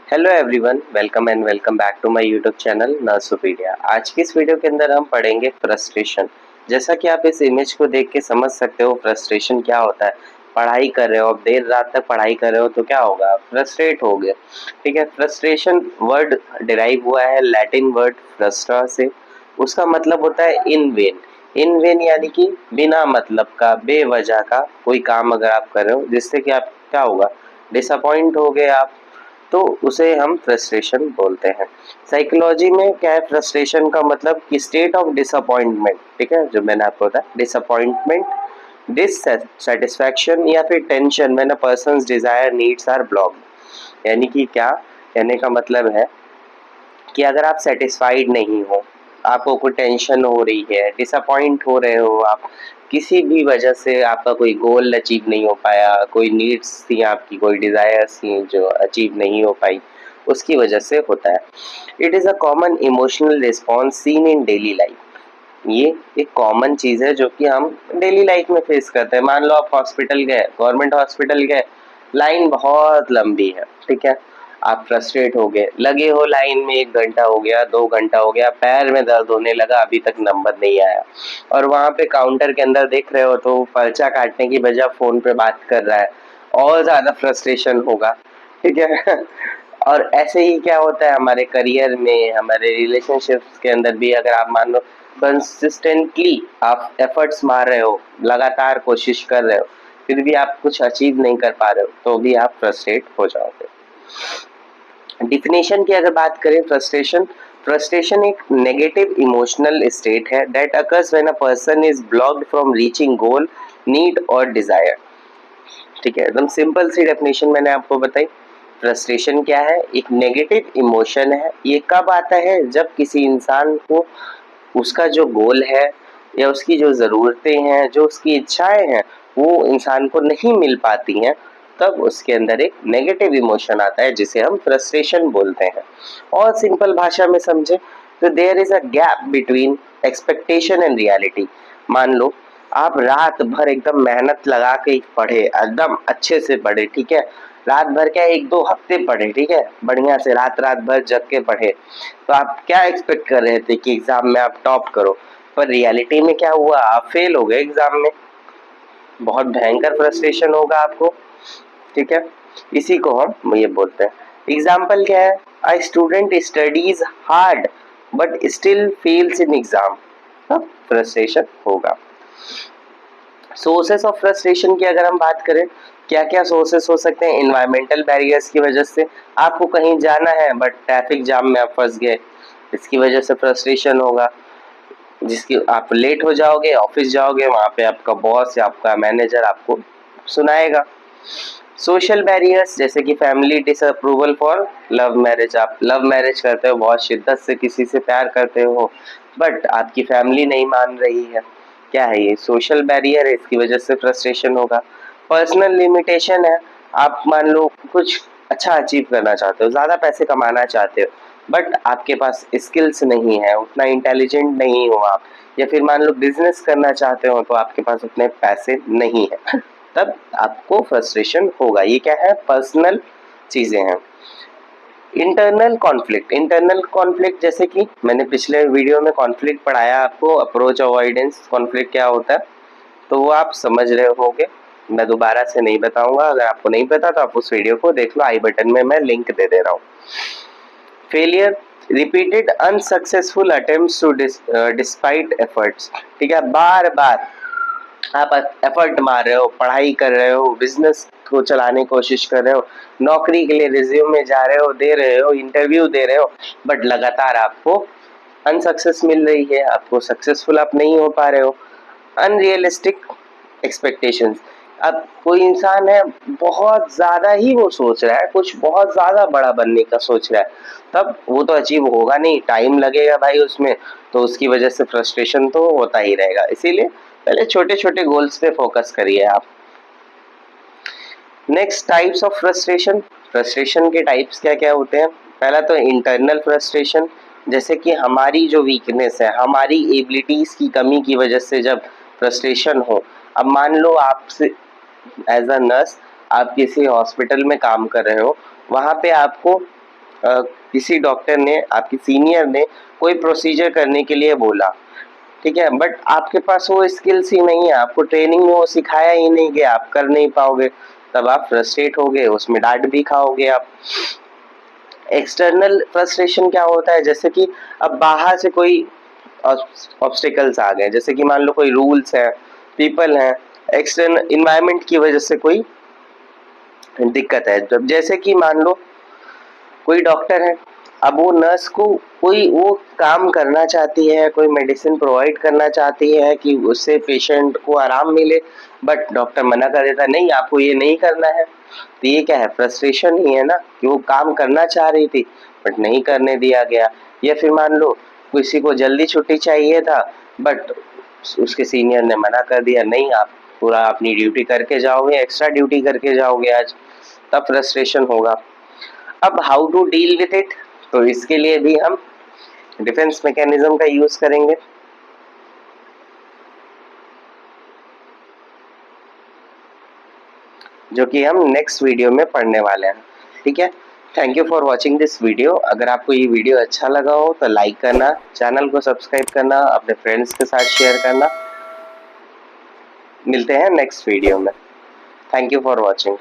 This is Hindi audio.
Hello everyone, welcome and welcome back to my YouTube channel Nursopedia. आज की इस वीडियो के अंदर हम पढ़ेंगे फ्रस्ट्रेशन। जैसा कि आप इस इमेज को देख के समझ सकते हो फ्रस्ट्रेशन क्या होता है। पढ़ाई कर रहे हो, अब देर रात तक पढ़ाई कर रहे हो तो क्या होगा, फ्रस्ट्रेट हो गए। ठीक है, फ्रस्ट्रेशन वर्ड डिराइव हुआ है लैटिन वर्ड फ्रस्ट्रा से। उसका मतलब होता है इन वेन। इन वेन यानी कि बिना मतलब का, बेवजह का कोई काम अगर आप कर रहे हो जिससे कि आप क्या होगा, डिसअपॉइंट हो गए आप, तो उसे हम फ्रस्ट्रेशन बोलते हैं। साइकोलॉजी में क्या है, फ्रस्ट्रेशन का मतलब कि स्टेट ऑफ डिसअपॉइंटमेंट। ठीक है, जो मैंने आपको बताया, डिसअपॉइंटमेंट, डिससेटिस्फैक्शन या फिर tension when a person's desire needs are blocked. यानी कि क्या कहने का मतलब है कि अगर आप सेटिस्फाइड नहीं हो, आपको कोई टेंशन हो रही है, डिसअपॉइंट हो रहे हो आप, किसी भी वजह से आपका कोई गोल अचीव नहीं हो पाया, कोई नीड्स थी आपकी, कोई डिजायर्स थी जो अचीव नहीं हो पाई, उसकी वजह से होता है। It is a common emotional response seen in daily life. ये एक कॉमन चीज़ है जो कि हम डेली लाइफ में फेस करते हैं। मान लो आप हॉस्पिटल गए, गवर्नमेंट हॉस्पिटल गए, लाइन बहुत लंबी है, ठीक है, आप फ्रस्ट्रेट हो गए, लगे हो लाइन में, 1 घंटा हो गया, 2 घंटा हो गया, पैर में दर्द होने लगा, अभी तक नंबर नहीं आया, और वहां पे काउंटर के अंदर देख रहे हो तो पर्चा काटने की बजाय फोन पे बात कर रहा है, और ज्यादा फ्रस्ट्रेशन होगा। ठीक है। और ऐसे ही क्या होता है हमारे करियर में, हमारे रिलेशनशिप्स के अंदर भी, अगर आप मान लो कंसिस्टेंटली आप एफर्ट्स मार रहे हो, लगातार कोशिश कर रहे हो, फिर भी आप कुछ अचीव नहीं कर पा रहे हो, तो भी आप फ्रस्ट्रेट हो जाओगे। डिफिनेशन की अगर बात करें, फ्रस्ट्रेशन फ्रस्ट्रेशन एक नेगेटिव इमोशनल स्टेट है that occurs when a person is blocked from reaching goal, need और डिजायर। ठीक है, एकदम सिंपल सी डेफिनेशन मैंने आपको बताई। फ्रस्ट्रेशन क्या है, एक नेगेटिव इमोशन है। ये कब आता है, जब किसी इंसान को उसका जो गोल है या उसकी जो ज़रूरतें हैं, जो उसकी इच्छाएं हैं, वो इंसान को नहीं मिल पाती हैं, तब उसके अंदर एक नेगेटिव इमोशन आता है जिसे हम फ्रस्ट्रेशन बोलते हैं। और सिंपल भाषा में समझे तो there is a gap between expectation and reality. मान लो आप रात भर एकदम मेहनत लगा के पढ़े, एकदम अच्छे से पढ़े, ठीक है, रात भर क्या 1-2 हफ्ते पढ़े, ठीक है, बढ़िया से रात रात भर जग के पढ़े, तो आप क्या एक्सपेक्ट कर रहे थे कि एग्जाम में आप टॉप करो, पर रियलिटी में क्या हुआ, आप फेल हो गए एग्जाम में। बहुत भयंकर फ्रस्ट्रेशन होगा आपको। ठीक है, इसी को हम ये बोलते हैं। एग्जाम्पल क्या है, a student studies hard but still fails in exam, तब फ्रस्ट्रेशन होगा। सोर्सेस ऑफ फ्रस्ट्रेशन की अगर हम बात करें, क्या क्या सोर्सेस हो सकते हैं। एनवायरमेंटल बैरियर्स की वजह से, आपको कहीं जाना है बट ट्रैफिक जाम में आप फंस गए, इसकी वजह से फ्रस्ट्रेशन होगा। जिसकी आप लेट हो जाओगे, ऑफिस जाओगे, वहां पे आपका बॉस या आपका मैनेजर आपको सुनाएगा। सोशल बैरियर्स जैसे कि family disapproval for love marriage, आप लव मैरिज करते हो, बहुत शिद्दत से किसी से प्यार करते हो, बट आपकी फैमिली नहीं मान रही है, क्या है ये, सोशल बैरियर है, इसकी वजह से फ्रस्ट्रेशन होगा। पर्सनल लिमिटेशन है, आप मान लो कुछ अच्छा अचीव करना चाहते हो, ज़्यादा पैसे कमाना चाहते हो, बट आपके पास स्किल्स नहीं है, उतना इंटेलिजेंट नहीं हो आप, या फिर मान लो बिजनेस करना चाहते हो तो आपके पास उतने पैसे नहीं है, तब आपको फ्रस्ट्रेशन होगा। ये क्या है, पर्सनल चीज़ें हैं। इंटरनल कॉन्फ्लिक्ट जैसे कि मैंने पिछले वीडियो में कॉन्फ्लिक्ट पढ़ाया आपको, अप्रोच अवॉइडेंस कॉन्फ्लिक्ट क्या होता है, तो वो आप समझ रहे होगे, मैं दोबारा से नहीं बताऊंगा। अगर आपको नहीं पता तो आप उस वीडियो को देख लो, आई बटन में मैं लिंक दे दे रहा हूँ। Failure, repeated unsuccessful attempts to despite efforts. ठीक है, बार बार आप एफर्ट मार रहे हो, पढ़ाई कर रहे हो, बिजनेस को चलाने की कोशिश कर रहे हो, नौकरी के लिए रिज्यूम में जा रहे हो, दे रहे हो, इंटरव्यू दे रहे हो, बट लगातार आपको अनसक्सेस मिल रही है, आपको सक्सेसफुल आप नहीं हो पा रहे हो। अनरियलिस्टिक एक्सपेक्टेशंस, अब कोई इंसान है, बहुत ज़्यादा ही वो सोच रहा है, कुछ बहुत ज़्यादा बड़ा बनने का सोच रहा है, तब वो तो अचीव होगा नहीं, टाइम लगेगा भाई उसमें, तो उसकी वजह से फ्रस्ट्रेशन तो होता ही रहेगा। इसीलिए पहले छोटे छोटे गोल्स पे फोकस करिए आप। Next, types of frustration. Frustration के टाइप्स क्या क्या होते हैं। पहला तो इंटरनल फ्रस्ट्रेशन, जैसे कि हमारी जो वीकनेस है, हमारी एबिलिटीज की कमी की वजह से जब फ्रस्ट्रेशन हो। अब मान लो आपसे एज अ नर्स आप किसी हॉस्पिटल में काम कर रहे हो, वहाँ पे आपको किसी डॉक्टर ने, आपके सीनियर ने कोई प्रोसीजर करने के लिए बोला, ठीक है, बट आपके पास वो स्किल्स ही नहीं है, आपको ट्रेनिंग में वो सिखाया ही नहीं कि आप कर नहीं पाओगे, तब आप फ्रस्ट्रेट होगे, उसमें डांट भी खाओगे आप। एक्सटर्नल फ्रस्ट्रेशन क्या होता है, जैसे कि अब बाहर से कोई ऑब्स्टिकल्स आ गए, जैसे कि मान लो कोई रूल्स है, पीपल हैं, एक्सटर्नल इन्वायरमेंट की वजह से कोई दिक्कत है। जब जैसे कि मान लो कोई डॉक्टर है, अब वो नर्स को कोई वो काम करना चाहती है, कोई मेडिसिन प्रोवाइड करना चाहती है कि उससे पेशेंट को आराम मिले, बट डॉक्टर मना कर देता है, नहीं आपको ये नहीं करना है। तो ये क्या है, फ्रस्ट्रेशन ही है ना, कि वो काम करना चाह रही थी बट नहीं करने दिया गया। या फिर मान लो किसी को जल्दी छुट्टी चाहिए था, बट उसके सीनियर ने मना कर दिया, नहीं आप पूरा अपनी ड्यूटी करके जाओगे, एक्स्ट्रा ड्यूटी करके जाओगे आज, तब फ्रस्ट्रेशन होगा। अब how to deal with it, तो इसके लिए भी हम डिफेंस मैकेनिज्म का यूज करेंगे, जो कि हम नेक्स्ट वीडियो में पढ़ने वाले हैं। ठीक है, thank you for watching this video. अगर आपको ये वीडियो अच्छा लगा हो तो लाइक करना, चैनल को सब्सक्राइब करना, अपने फ्रेंड्स के साथ शेयर करना। मिलते हैं नेक्स्ट वीडियो में। Thank you for watching.